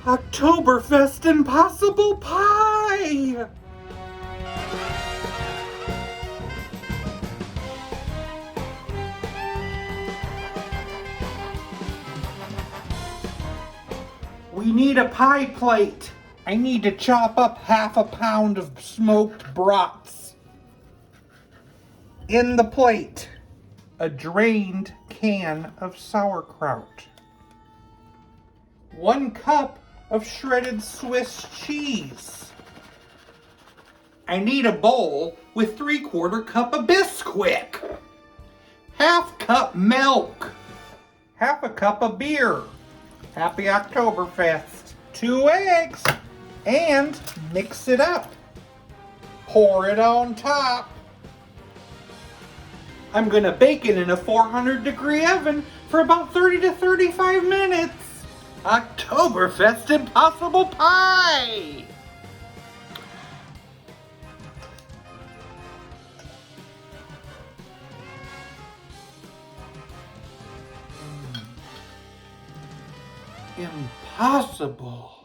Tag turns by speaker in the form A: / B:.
A: Oktoberfest Impossible Pie! We need a pie plate. I need to chop up half a pound of smoked brats. In the plate, a drained can of sauerkraut. 1 cup of shredded Swiss cheese. I need a bowl with 3/4 cup of Bisquick. 1/2 cup milk. 1/2 cup of beer. Happy Oktoberfest. 2 eggs. And mix it up. Pour it on top. I'm gonna bake it in a 400-degree oven for about 30 to 35 minutes. Oktoberfest Impossible Pie! Impossible.